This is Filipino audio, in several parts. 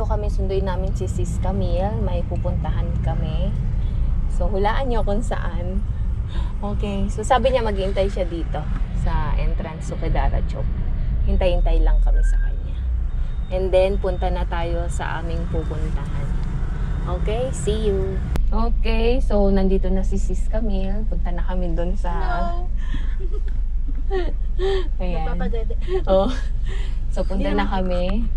nandito kami, sunduin namin si Sis Camille. May pupuntahan kami. So, hulaan nyo kung saan. Okay. So, sabi niya maghihintay siya dito sa entrance sa Kedara Chowk. Hintay-hintay lang kami sa kanya. And then, punta na tayo sa aming pupuntahan. Okay? See you! Okay. So, nandito na si Sis Camille. Punta na kami doon sa... Hello! Ayan. Papadede. Oh. So, punta na kami.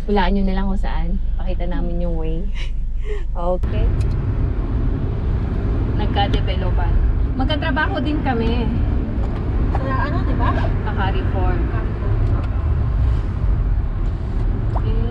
Hulaan nyo na lang kung saan. Pakita namin yung way. Okay. Nagka-developan. Magkatrabaho din kami. Sa ano, di ba? Kaka-reform. Okay.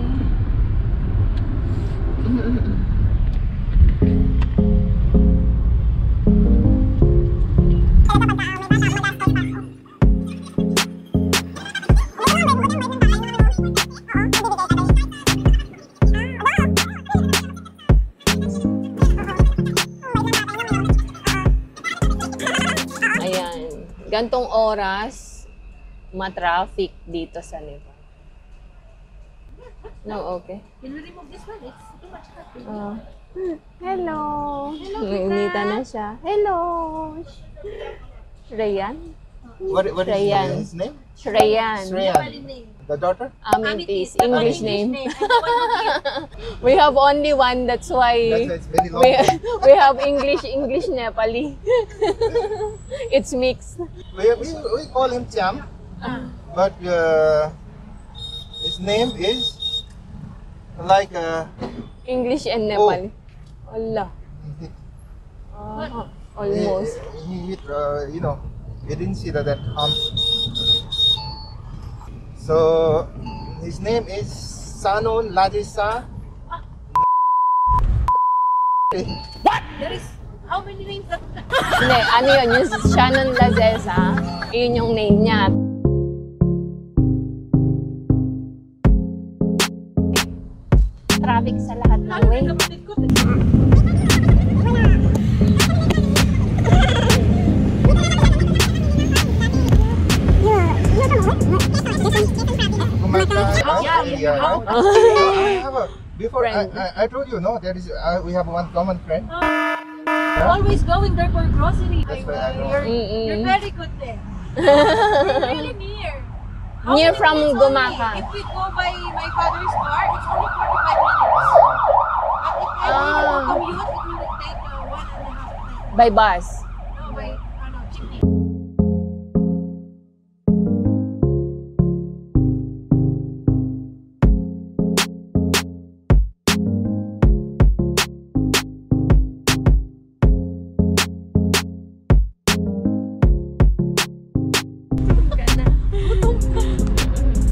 Gantong oras, ma-traffic dito sa Nepal. No, okay. Can we remove this one? It's too much coffee. Hello. Hello, Nainita na siya. Hello. Shreyan? What is Shreyan. his name? Shreyan. Shreyan. Name. The daughter? Amethyst. The English name. I'm the one here. We have only one, that's why That's why it's very long. we have English, Nepali. It's mixed. We call him Cham, but his name is like English and Nepali. Allah. Almost. you know, you didn't see that hump. So his name is Sanon Ladisa. There is how many names that Hindi, ano yun? Yung Shannon Lazesa, yun yung name niya. Traffic sa lahat ng way. kapatid ko? Before I told you, no, there is we have one common friend. Always going there for grocery. That's why I know. You're very good then. We're really near. How Near many from minutes Gumaka. only? If we go by my father's car, it's only 45 minutes. But if I will commute, it will take 1.5 minutes. By bus. No, by jeepney.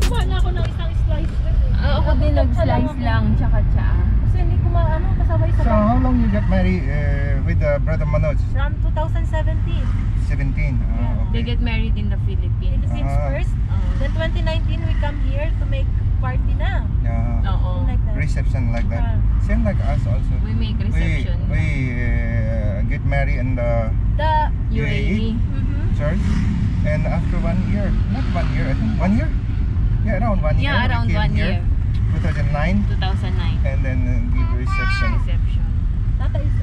Kumain na ako ng isang slice. Ako din nag-slice lang, tsaka tsaa. Kasi hindi ko kasabay sa So how long you got married with brother Manoj? From 2017. 17. They Okay. get married in the Philippines. Philippines first. Then 2019 we come here to make party na. Yeah. Oo. Like that. Reception like that. Same like us also. We make reception. We get married in the The UAE. church, and after 1 year, not 1 year, I think 1 year. Yeah, around 1 year. Yeah, around we came 1 year. 2009, 2009. and then give reception. Reception. Tata is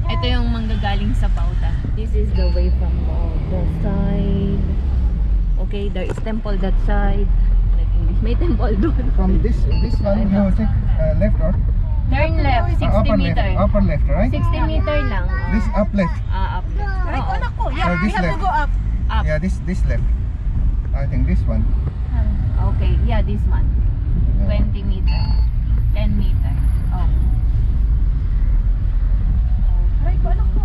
Ito yung manggagaling sa Bauta. This is the way from the side. Okay, there is temple that side. Nag-English. May temple doon. From this one, you take left or Turn left, 60 upper meter. left, upper left, right? 60 meter lang. This up left. Up left. right Oo. on ako. Yeah, Oh, we this have left. to go up. Up. Yeah, this left. I think this one. Okay, yeah, this one. 20 meter. 10 meter. Oh. Right ko anak ko.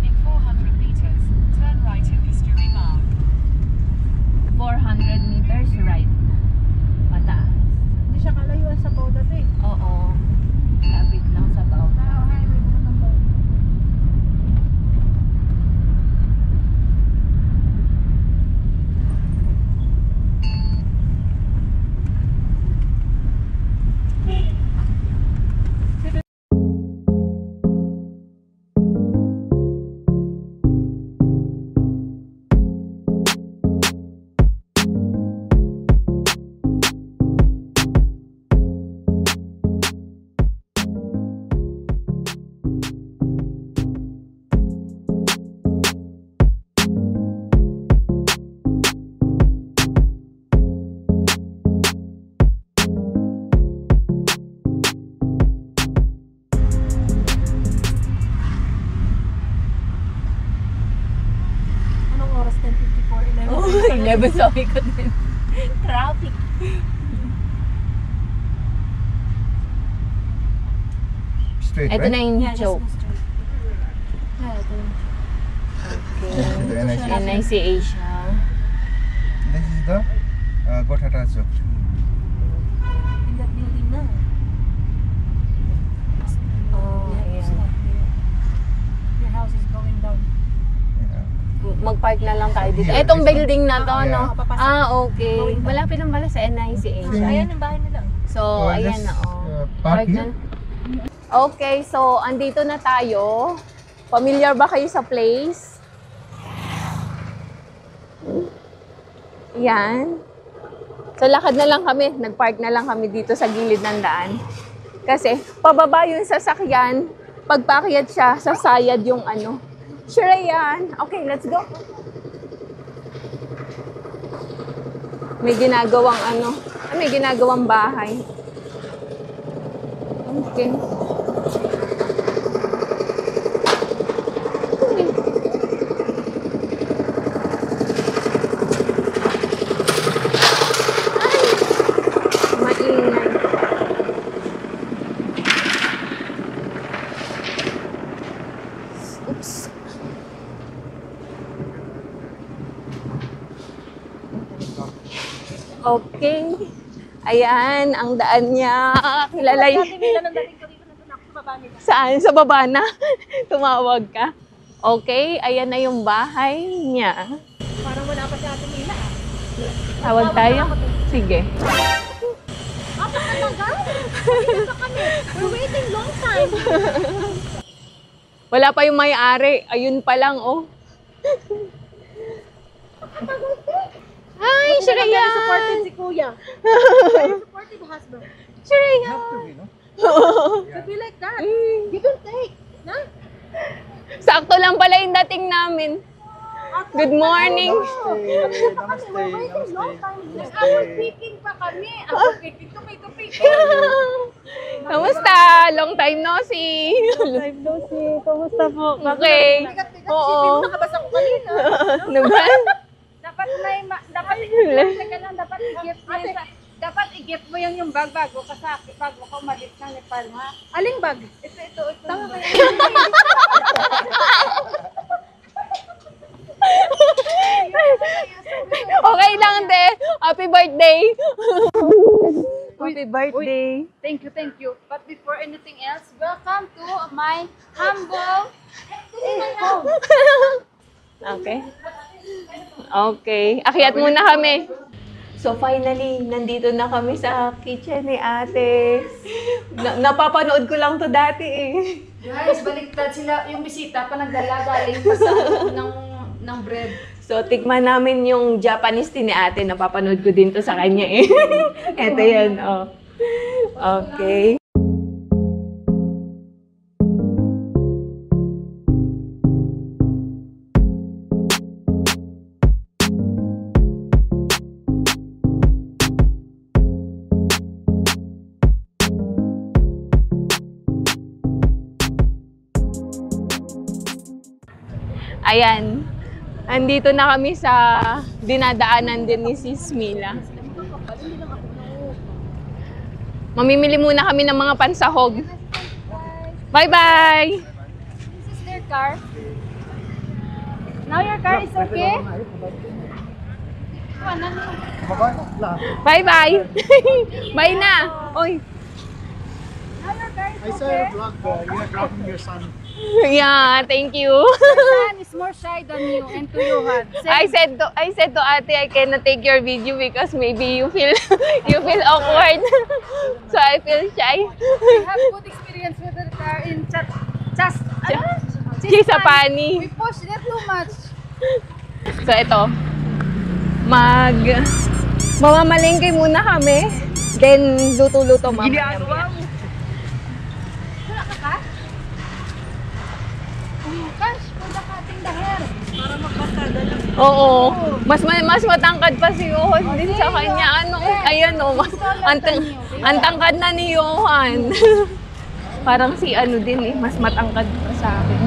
In 400 meters, turn right in history mark. 400 meters right. Pataas. Hindi siya kalayuan sa Bauda eh. Oo. Lapit lang sa Bauta. Highway ko ng Bauda. 7-Eleven sabi ko din. Traffic. Straight, Ito right? na yung Yeah, joke. just go straight. Yeah, ito yung This is the NIC. NIC Asia. This is the Gothata Chowk. in that building na. Oh, Yeah, it's ayan. not there. Your house is going down. Yeah. Mag-park na lang tayo dito. Here, Itong this one. building na to, Yeah. no? Papasok. Ah, okay. Going down. Malapit lang pala sa NIC Asia. Ayan ang bahay nila. So, So, I'll ayan just, na, oh. park Park na. here. Okay, so andito na tayo. Familiar ba kayo sa place? Yan. So lakad na lang kami. Nagpark na lang kami dito sa gilid ng daan. Kasi pababa yung sasakyan. Pagpakyat siya, sasayad yung ano. Sure yan. Okay, let's go. May ginagawang ano. May ginagawang bahay. Okay. Maingay. Oops. Okay. Ayan, ang daan niya. Kilala yun. Dati nila nang dating ko dito, nandun ako sa baba nila. Saan? Sa baba na? Tumawag ka? Okay, ayan na yung bahay niya. Parang wala pa si Ate Mila ah. Tawag tayo? Sige. Apa talaga? Dito pa kami. We're waiting long time. Wala pa yung may-ari. Ayun pa lang, oh. Hi, Shreya! Very supportive si Kuya. Very supportive husband. Shreya! Have to be, no? To be like that. Give and take. Na? Sakto lang pala yung dating namin. Good morning. We're waiting long time. Nag-hour picking pa kami. Ako picking, tupi-tupi. Kamusta? Long time no see. Long time no see. Kamusta po? Okay. Bigat-bigat. Oo. Sipin mo, nakabasa ko kanina. Ano ba? Dapat i-gift mo yan sa, dapat i-gift mo yung bag bago ka sa akin, bago ka umalis ng Nepal, ha? Aling bag? Ito. Tama kaya. Okay lang, de. Happy birthday. Happy birthday. Thank you. But before anything else, welcome to my humble home. Okay. Okay. Akyat muna kami. So finally, nandito na kami sa kitchen ni ate. Napapanood ko lang to dati eh. Guys, baliktad sila yung bisita pa nagdala galing pa sa ng bread. So tikman namin yung Japanese tea ni ate. Napapanood ko din to sa kanya eh. Eto yan, oh. Okay. Ayan. Andito na kami sa dinadaanan din ni Sis Mila. Mamimili muna kami ng mga pansahog. Bye-bye! This is their car. Now your car is okay? Bye-bye! Bye na! Oy! Now your car is I saw okay? your vlog, you're dropping your son. Yeah, thank you. Your son is more shy than you and to Johan. I said to ate, I cannot take your video because maybe you feel awkward. So I feel shy. We have good experience with the car in Chisapani. We pushed it too much. So ito, mamamalengke muna kami, then luto-luto mamaya. Wala ka ka? Cash, punta ka ating daher. Para magpasada lang. Oo, mas matangkad pa si Johan din sa kanya. Ano, ayan o, ang tangkad na ni Johan. Parang si ano din eh, mas matangkad pa sa akin.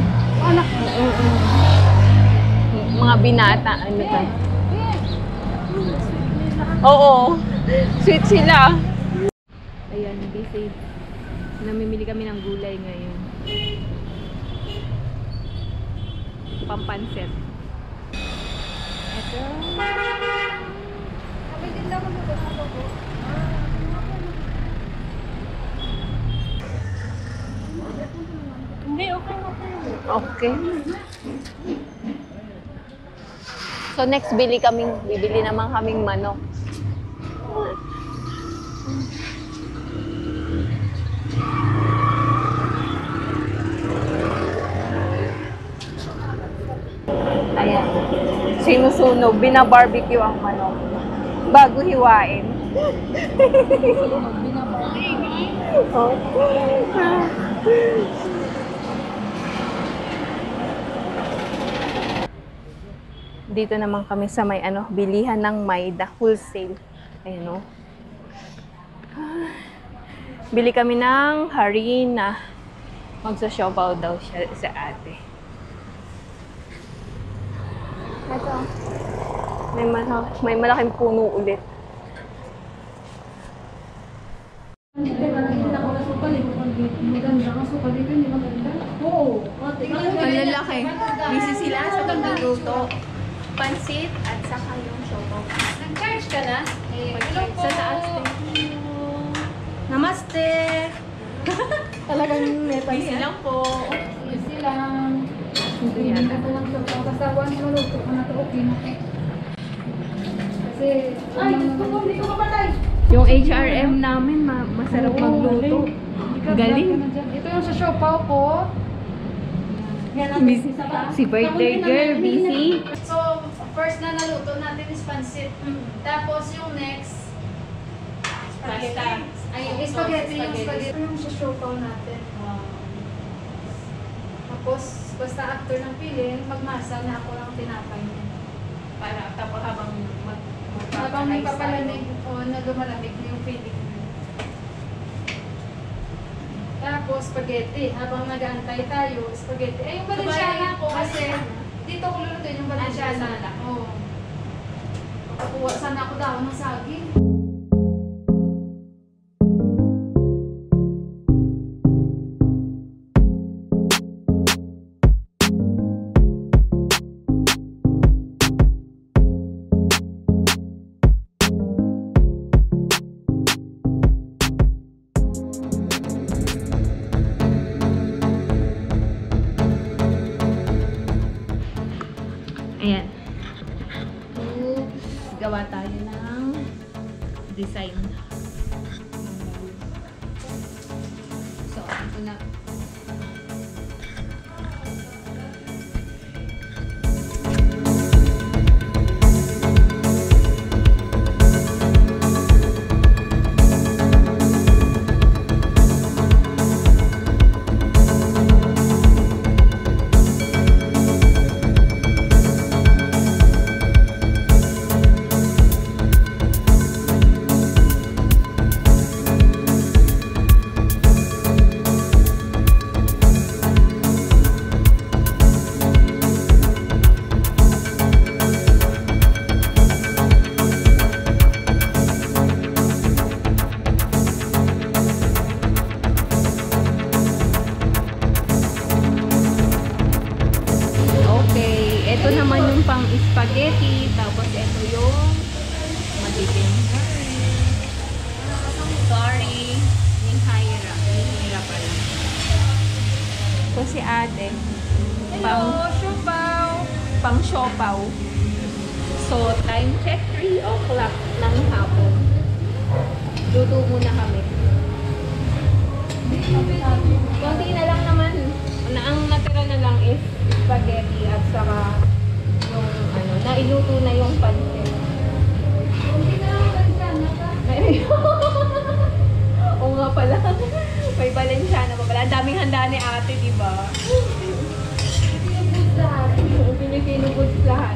Anak mo. Mga binata, ano ka. Oo. Sweet sila. Ayan, busy. Namimili kami ng gulay ngayon. Pampansit. Ito. Sabi din daw ko na logo. Hindi, okay na po. Okay. So next bibili naman kaming manok. Ayan. Sinusunog, binabarbecue ang manok. Bago hiwain. Oh. Dito naman kami sa may bilihan ng Maida wholesale. Ayan o. Bili kami ng harina. Magsa-siopaw daw siya sa ate. Ito. May malaking puno ulit. Ang lalaki. Busy sila sa pagluluto. Pansit at saka yung siopaw. Nag-charge ka na? Sa taas din. Namaste! Talagang busy lang po. Easy lang. Hindi ka pa lang sa kasawan mo, luto ka na ito, okay na. Kasi, ay, dito ka patay! Yung HRM namin, masarap magluto. Galing. Ito yung sa siopaw ko. Busy. Si birthday girl, busy. So, first na naluto natin is pansit. Tapos yung next, pasta. Ay, yung spaghetti. Yung sa siopaw natin. Tapos, basta after ng pilin, magmasa na ako lang tinapay niya. Para tapos habang Habang may papalamig o na lumalamig na yung feeling. Tapos spaghetti. Habang nag-aantay tayo, spaghetti. Ay, yung Valenciana ko kasi dito ko lulutuin yung Valenciana. Oo. Makakuha sana ako daw ng saging. Ayan. Gawa tayo ng design. So, ito na. Ito naman yung pang spaghetti, tapos ito yung magiging sorry, yung hira pala. So si ate, pang siopaw. So time check, 3 o'clock ng hapon. Luto muna kami. Konti na lang naman. Ang natira na lang is spaghetti at saka yung nailuto na yung pansit. Hindi na lang Valenciana ka. Oo nga pala. May Valenciana pa pala. Ang daming handa ni ate, di ba? Pinubos lahat. Pinubos lahat.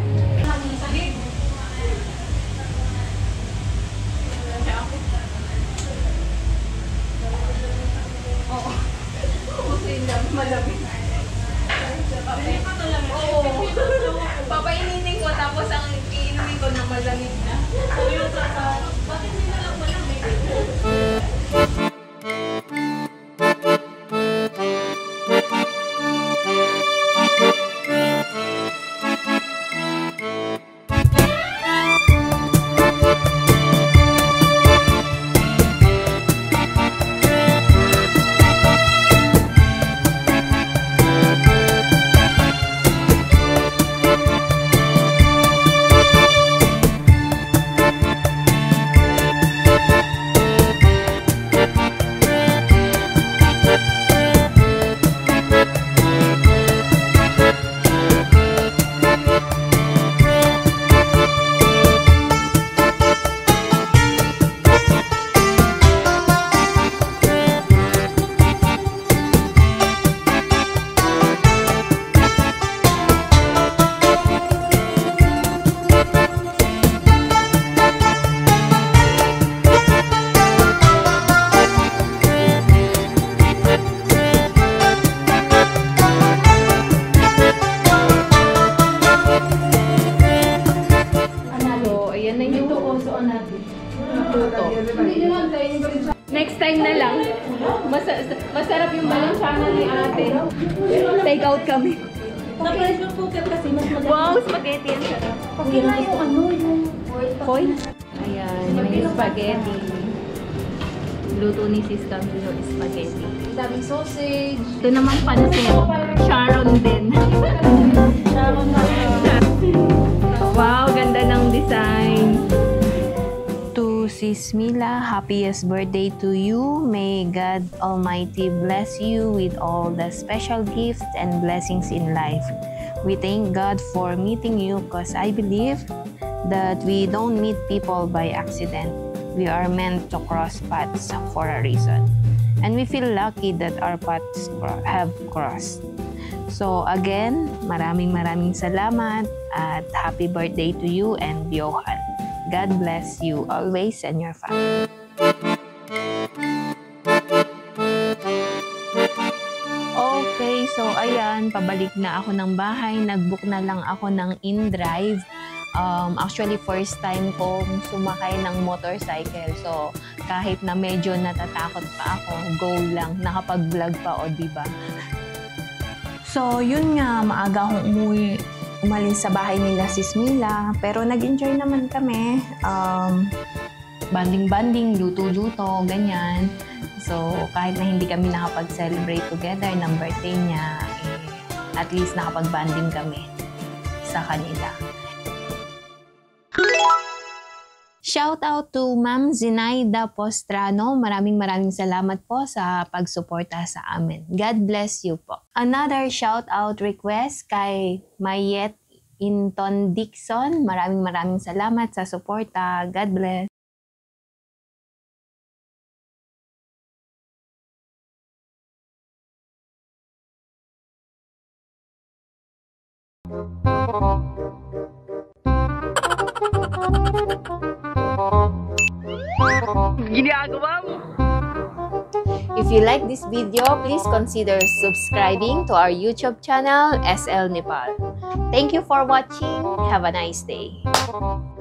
Oo. Kasi malamig. Oo. Papaininin ko tapos ang iinumin ko ng malamig na. Masarap yung balansyana ni ate. Take out kami. Tapos yung cooker kasi mas maganda. Wow, spaghetti ang sarap. Pakila yung ano, yung Foil? Ayan, may spaghetti. Luto ni Sis Camille yung spaghetti. Ang daming sausage. Ito naman pansit. Sharon din. Wow, ganda ng design. To Sis Mila, happiest birthday to you. May God Almighty bless you with all the special gifts and blessings in life. We thank God for meeting you because I believe that we don't meet people by accident. We are meant to cross paths for a reason. And we feel lucky that our paths have crossed. So again, maraming salamat at happy birthday to you and Johan. God bless you always and your family. Okay, so ayan, pabalik na ako ng bahay. Nag-book na lang ako ng InDrive. Actually, first time kong sumakay ng motorcycle. So, kahit na medyo natatakot pa ako, go lang. Nakapag-vlog pa, o diba? So, yun nga, maaga akong umalis sa bahay nila Sis Mila. Pero nag-enjoy naman kami. Banding-banding, luto-luto, ganyan. So, kahit na hindi kami nakapag-celebrate together ng birthday niya, at least nakapag-banding kami sa kanila. Shout out to Ma'am Zenaida Postrano. Maraming salamat po sa pagsuporta sa amin. God bless you po. Another shout out request kay Mayet Inton Dixon. Maraming salamat sa suporta. God bless. Ginagawa mo! If you like this video, please consider subscribing to our YouTube channel, SL Nepal. Thank you for watching. Have a nice day.